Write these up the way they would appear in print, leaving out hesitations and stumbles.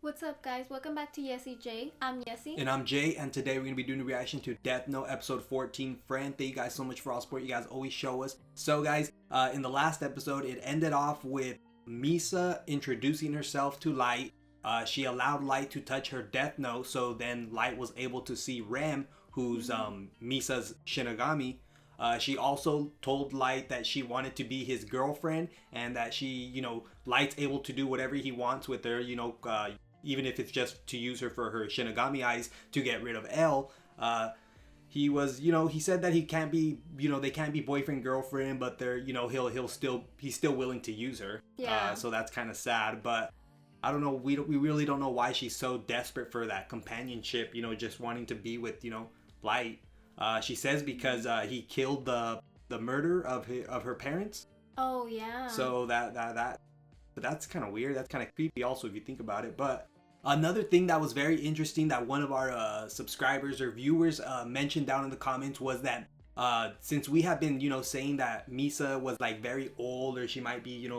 What's up, guys? Welcome back to YesiJai. I'm Yesi. And I'm Jay, and today we're going to be doing a reaction to Death Note episode 14. Friend, thank you guys so much for all the support you guys always show us. So guys, in the last episode, it ended off with Misa introducing herself to Light. She allowed Light to touch her Death Note, so then Light was able to see Rem, who's Misa's Shinigami. She also told Light that she wanted to be his girlfriend, and that she, Light's able to do whatever he wants with her, even if it's just to use her for her Shinigami eyes to get rid of L. He was, he said that he can't be, they can't be boyfriend girlfriend, but they're, he's still willing to use her. Yeah. So that's kind of sad, but I don't know. We really don't know why she's so desperate for that companionship. Just wanting to be with, Light. She says because he killed the murder of her parents. Oh yeah. So but that's kind of weird. That's kind of creepy also if you think about it. But another thing that was very interesting that one of our subscribers or viewers mentioned down in the comments was that since we have been, saying that Misa was like very old, or she might be,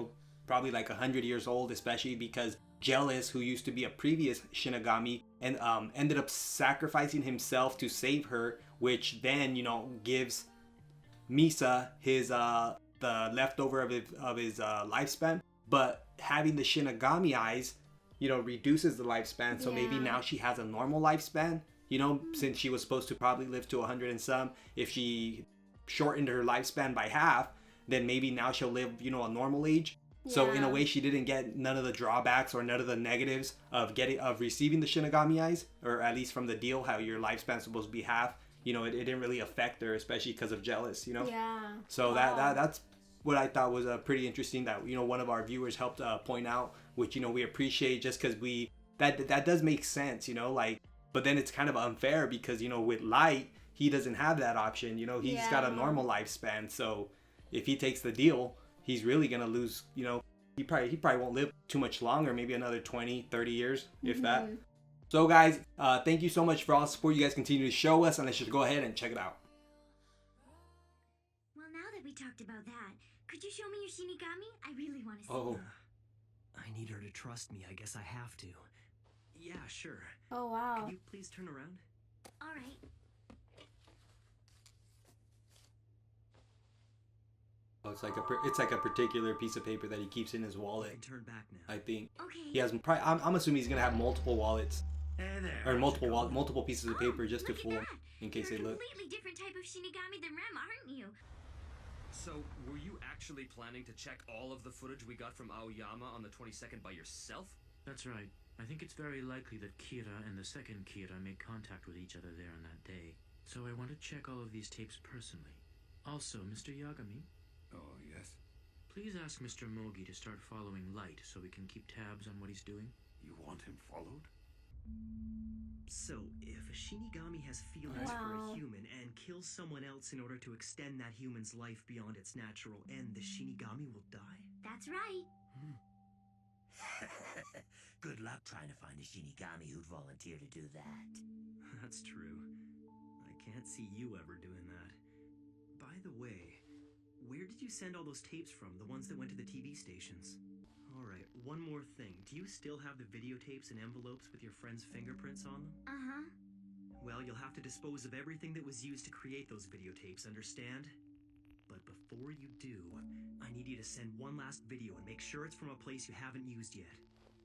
probably like 100 years old, especially because Jealous, who used to be a previous Shinigami, and ended up sacrificing himself to save her, which then, gives Misa his the leftover of his lifespan. But having the Shinigami eyes, reduces the lifespan. So maybe now she has a normal lifespan, since she was supposed to probably live to 100 and some. If she shortened her lifespan by half, then maybe now she'll live, a normal age. Yeah. So in a way, she didn't get none of the drawbacks or none of the negatives of receiving the Shinigami eyes, or at least from the deal, how your lifespan's supposed to be half. It didn't really affect her, especially because of Jealous, Yeah. So that's what I thought was pretty interesting, that one of our viewers helped point out, which we appreciate, just because that does make sense, but then it's kind of unfair because with Light, he doesn't have that option. He's got a normal lifespan, so if he takes the deal, he's really gonna lose. He probably won't live too much longer, maybe another 20-30 years, if that. So guys, thank you so much for all the support you guys continue to show us, and let's just go ahead and check it out. Well, now that we talked about that, could you show me your Shinigami? I really want to see. Oh, I need her to trust me. I guess I have to. Yeah, sure. Oh wow. Can you please turn around? All right. Oh, it's like a particular piece of paper that he keeps in his You wallet. can turn back now. I think Okay. he has. I'm assuming he's gonna have multiple wallets, Hey there. or how's it going? multiple pieces of paper just to Look at fool, that. in case You're they a look. completely different type of Shinigami than Rem, aren't you? So, were you actually planning to check all of the footage we got from Aoyama on the 22nd by yourself? That's right. I think it's very likely that Kira and the second Kira made contact with each other there on that day. So I want to check all of these tapes personally. Also, Mr. Yagami, Oh, yes. please ask Mr. Mogi to start following Light so we can keep tabs on what he's doing. You want him followed? So, if a Shinigami has feelings for Wow. a human and kills someone else in order to extend that human's life beyond its natural end, the Shinigami will die. That's right. Good luck trying to find a Shinigami who'd volunteer to do that. That's true. I can't see you ever doing that. By the way, where did you send all those tapes from? The ones that went to the TV stations? Alright, one more thing. Do you still have the videotapes and envelopes with your friend's fingerprints on them? Uh-huh. Well, you'll have to dispose of everything that was used to create those videotapes, understand? But before you do, I need you to send one last video and make sure it's from a place you haven't used yet.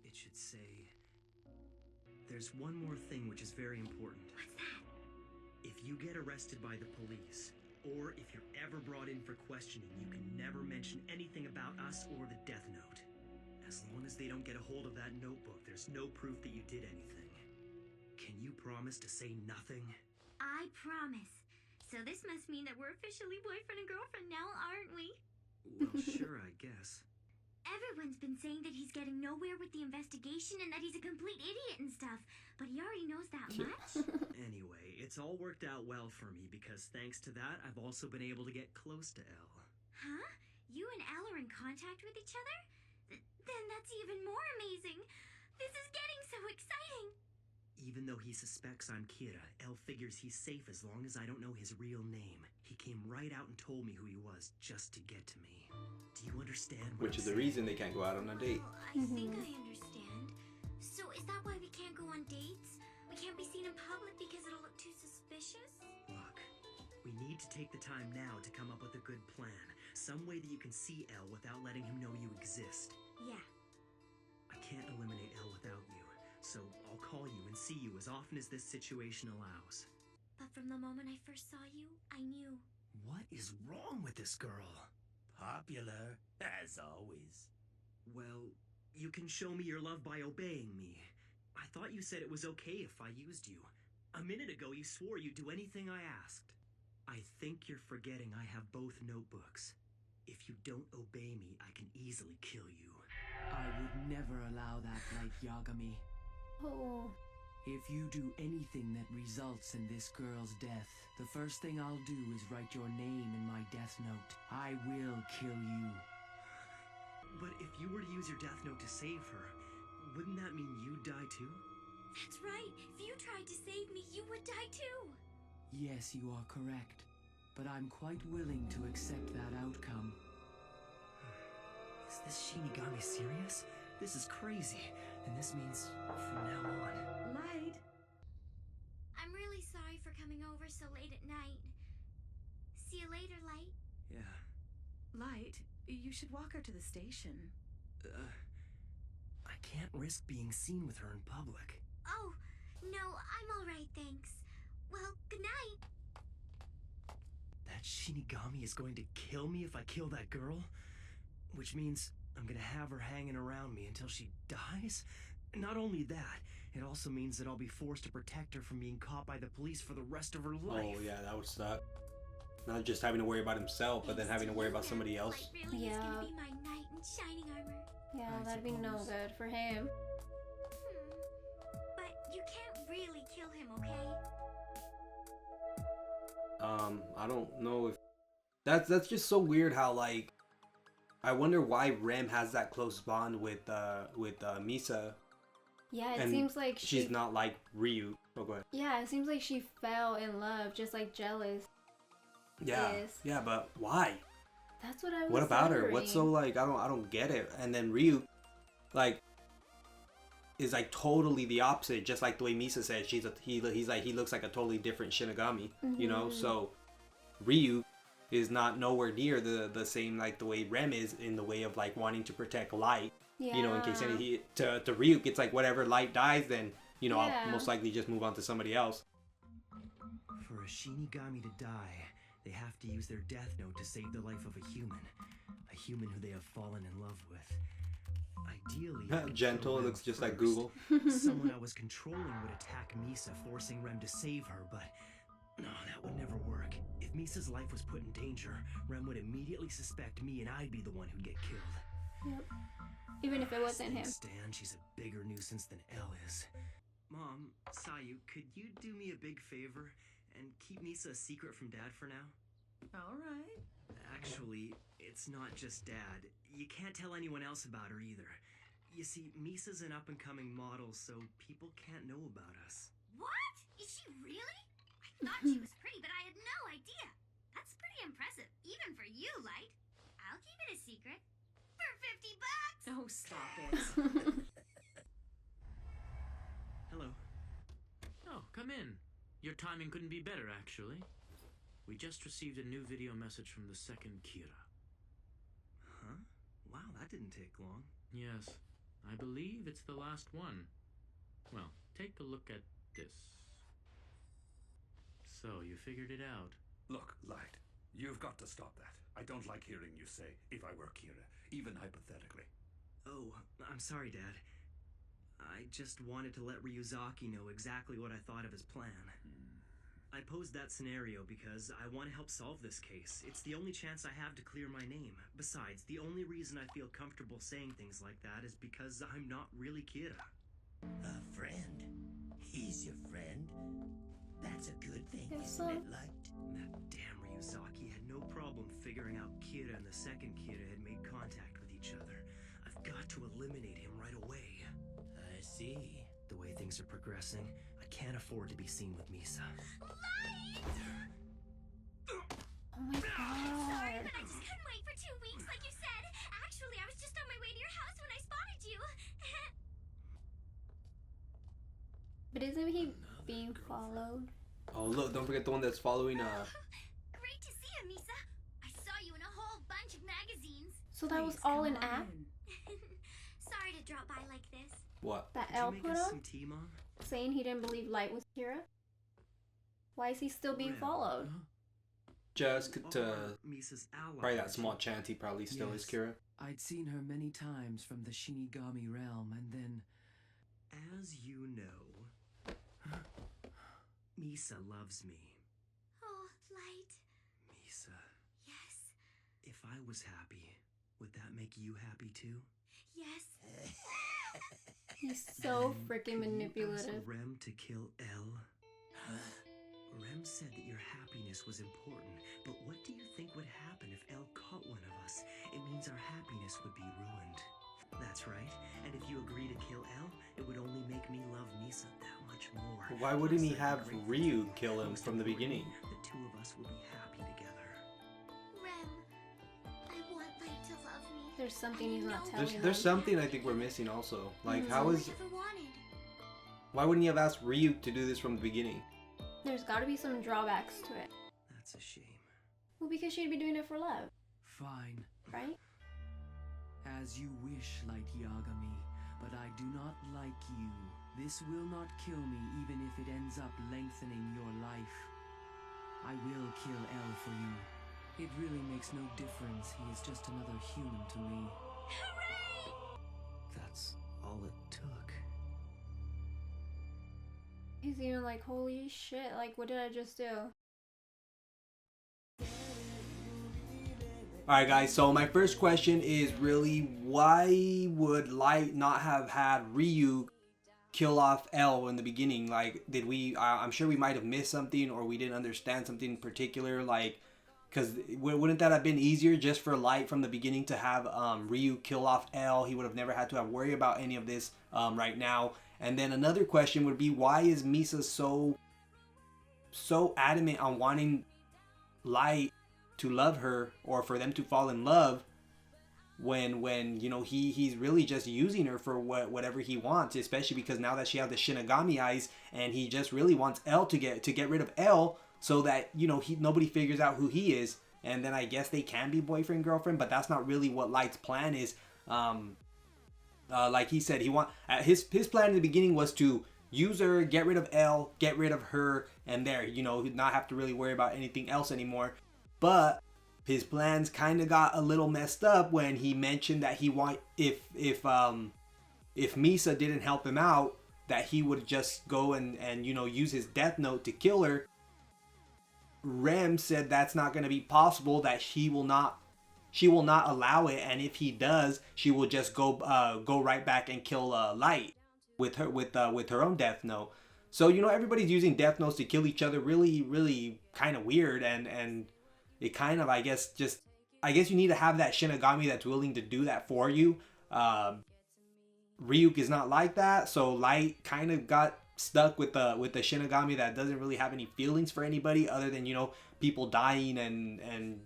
It should say... There's one more thing which is very important. What's that? If you get arrested by the police, or if you're ever brought in for questioning, you can never mention anything about us or the Death Note. As long as they don't get a hold of that notebook, there's no proof that you did anything. Can you promise to say nothing? I promise. So this must mean that we're officially boyfriend and girlfriend now, aren't we? Well, sure, I guess. Everyone's been saying that he's getting nowhere with the investigation and that he's a complete idiot and stuff, but he already knows that much? Anyway, it's all worked out well for me because thanks to that, I've also been able to get close to Elle. Huh? You and Elle are in contact with each other? Then that's even more amazing! This is getting so exciting! Even though he suspects I'm Kira, Elle figures he's safe as long as I don't know his real name. He came right out and told me who he was just to get to me. Do you understand what Which I'm is the saying? reason they can't go out on a date. I think I understand. So is that why can't be seen in public because it'll look too suspicious? Look, we need to take the time now to come up with a good plan. Some way that you can see Elle without letting him know you exist. Yeah. I can't eliminate Elle without you, so I'll call you and see you as often as this situation allows. But from the moment I first saw you, I knew. What is wrong with this girl? Popular, as always. Well, you can show me your love by obeying me. I thought you said it was okay if I used you. A minute ago you swore you'd do anything I asked. I think you're forgetting I have both notebooks. If you don't obey me, I can easily kill you. I would never allow that, Light Yagami. Oh. If you do anything that results in this girl's death, the first thing I'll do is write your name in my death note. I will kill you. But if you were to use your death note to save her, wouldn't that mean you'd die too? That's right. If you tried to save me, you would die too. Yes, you are correct. But I'm quite willing to accept that outcome. Is this Shinigami serious? This is crazy. And this means from now on. Light. I'm really sorry for coming over so late at night. See you later, Light. Yeah. Light, you should walk her to the station. I can't risk being seen with her in public. Oh, no, I'm all right, thanks. Well, good night. That Shinigami is going to kill me if I kill that girl? Which means I'm gonna have her hanging around me until she dies? Not only that, it also means that I'll be forced to protect her from being caught by the police for the rest of her life. Oh yeah, that would suck. Not just having to worry about himself, but then having to worry about somebody else. Light really is Yeah. gonna be my knight in shining armor. Yeah, I that'd be no suppose. good for him. But you can't really kill him, okay? I don't know if that's just so weird how, like, I wonder why Rem has that close bond with Misa. Yeah, it And seems like She's not like Ryu. Oh, go ahead. Yeah, it seems like she fell in love, just like jealous. Yeah, Yes. yeah, but why? That's what I was What about her? What's so wondering. like? I don't get it. And then Ryu, like, is like totally the opposite. Just like the way Misa said, he looks like a totally different Shinigami. You know, Mhm. so Ryu is not nowhere near the same like the way Rem is in the way of like wanting to protect Light. Yeah. You know, in case any to Ryuk, it's like whatever Light dies, then you know Yeah. I'll most likely just move on to somebody else. For a Shinigami to die, they have to use their death note to save the life of a human who they have fallen in love with. Ideally, I could Gentle, kill it Rem looks just like first. Google. Someone I was controlling would attack Misa, forcing Rem to save her, but no, that would never work. If Misa's life was put in danger, Rem would immediately suspect me and I'd be the one who'd get killed. Yep. Even if it wasn't him. Stan, she's a bigger nuisance than Elle is. Mom, Sayu, could you do me a big favor and keep Misa a secret from Dad for now? All right. Actually, it's not just Dad. You can't tell anyone else about her either. You see, Misa's an up-and-coming model, so people can't know about us. What? Is she really? I thought she was pretty, but I had no idea. That's pretty impressive, even for you, Light. I'll keep it a secret. For $50. Oh, stop it. Hello. Oh, come in. Your timing couldn't be better, actually. We just received a new video message from the second Kira. Huh? Wow, that didn't take long. Yes, I believe it's the last one. Well, take a look at this. So, you figured it out. Look, Light, you've got to stop that. I don't like hearing you say, if I were Kira, even hypothetically. Oh, I'm sorry, Dad. I just wanted to let Ryuzaki know exactly what I thought of his plan. I posed that scenario because I want to help solve this case. It's the only chance I have to clear my name. Besides, the only reason I feel comfortable saying things like that is because I'm not really Kira. A friend? He's your friend? That's a good thing, Yes, isn't sir. it, Light? That damn Ryuzaki had no problem figuring out Kira and the second Kira had made contact with each other. I've got to eliminate him right away. I see. The way things are progressing, I can't afford to be seen with Misa. Light! Oh my Sorry, god. but I just couldn't wait for 2 weeks, like you said. Actually, I was just on my way to your house when I spotted you. But isn't he being followed? Oh look, don't forget the one that's following Great to see you, Misa. I saw you in a whole bunch of magazines. So that was Please, all come an on app? in. Sorry to drop by like this. what? That Could you L make put us up? some tea, Mom? Saying he didn't believe Light was Kira? Why is he still being Rem. followed? Just to Or Misa's ally, probably that aren't small you? chant he probably still is Yes. Kira. I'd seen her many times from the Shinigami realm, and then As you know, Misa loves me. Oh, Light. Misa, Yes. if I was happy, would that make you happy too? Yes. He's so Then freaking could you manipulative. ask Rem to kill L? Rem said that your happiness was important, but what do you think would happen if L caught one of us? It means our happiness would be ruined. That's right, and if you agree to kill L, it would only make me love Misa that much more. Why wouldn't he Plus, I'd be have grateful Ryu too. kill him Most from the importantly, beginning? The two of us will be happy together. Rem, I want Light to love me. There's something he's not There's telling there's us. something I think we're missing also. Like Mhm. how is I ever wanted. why wouldn't he have asked Ryu to do this from the beginning? There's gotta be some drawbacks to it. That's a shame. Well, because she'd be doing it for love, fine. right? As you wish, Light Yagami, but I do not like you. This will not kill me even if it ends up lengthening your life. I will kill L for you. It really makes no difference. He is just another human to me. Hooray! That's all it took. He's even like, holy shit, like, what did I just do? Alright guys, so my first question is really why would Light not have had Ryu kill off L in the beginning? Like, did we, I'm sure we might have missed something or we didn't understand something in particular, like, because wouldn't that have been easier just for Light from the beginning to have Ryu kill off L? He would have never had to have worry about any of this right now. And then another question would be, why is Misa so adamant on wanting Light to love her or for them to fall in love when you know he's really just using her for whatever he wants, especially because now that she has the Shinigami eyes and he just really wants L to get rid of L so that, you know, nobody figures out who he is, and then I guess they can be boyfriend girlfriend, but that's not really what Light's plan is. Like he said, his plan in the beginning was to use her, get rid of L, get rid of her, and there, you know, not have to really worry about anything else anymore. But his plans kind of got a little messed up when he mentioned that he if Misa didn't help him out, that he would just go and you know, use his death note to kill her. Rem said that's not going to be possible, that she will not allow it, and if he does, she will just go right back and kill Light with her own death note. So, you know, everybody's using death notes to kill each other, really kind of weird, and it kind of, I guess you need to have that Shinigami that's willing to do that for you. Ryuk is not like that, so Light kind of got stuck with the Shinigami that doesn't really have any feelings for anybody other than, you know, people dying and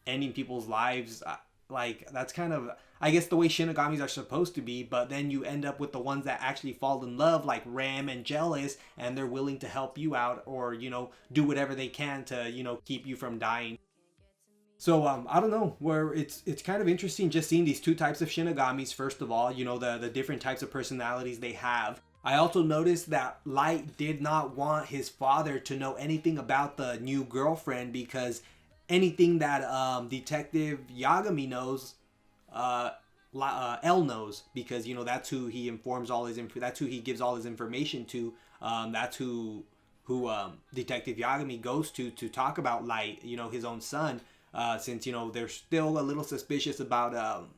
ending people's lives. Like, that's kind of, I guess, the way Shinigamis are supposed to be, but then you end up with the ones that actually fall in love, like Ram and Jealous, and they're willing to help you out or, you know, do whatever they can to, you know, keep you from dying. So I don't know, where it's kind of interesting just seeing these two types of Shinigamis. First of all, you know, the different types of personalities they have. I also noticed that Light did not want his father to know anything about the new girlfriend, because anything that Detective Yagami knows, L knows, because, you know, that's who he informs all his that's who he gives all his information to. That's who Detective Yagami goes to talk about Light, you know, his own son. Since, you know, they're still a little suspicious about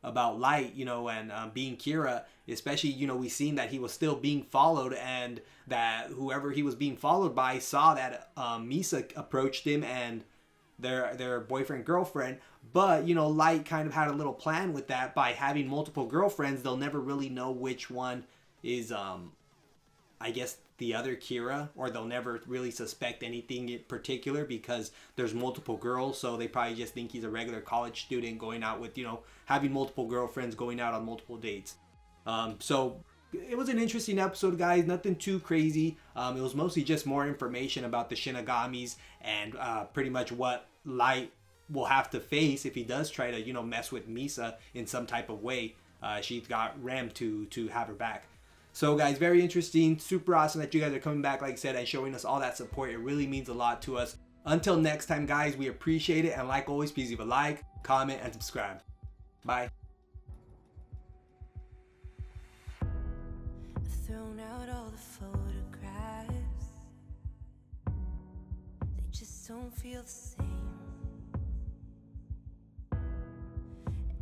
Light, you know, and being Kira, especially, you know, we've seen that he was still being followed, and that whoever he was being followed by saw that Misa approached him and their boyfriend girlfriend. But, you know, Light kind of had a little plan with that. By having multiple girlfriends, they'll never really know which one is I guess the other Kira, or they'll never really suspect anything in particular because there's multiple girls, so they probably just think he's a regular college student going out with, you know, having multiple girlfriends, going out on multiple dates. So it was an interesting episode, guys. Nothing too crazy. It was mostly just more information about the Shinigamis and pretty much what Light will have to face if he does try to, you know, mess with Misa in some type of way. She's got Rem to have her back. So guys, very interesting, super awesome that you guys are coming back, like I said, and showing us all that support. It really means a lot to us. Until next time, guys, we appreciate it. And like always, please leave a like, comment, and subscribe. Bye. I've thrown out all the photographs. They just don't feel the same.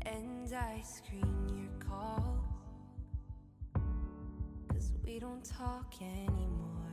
And I screen your calls, 'cause we don't talk anymore.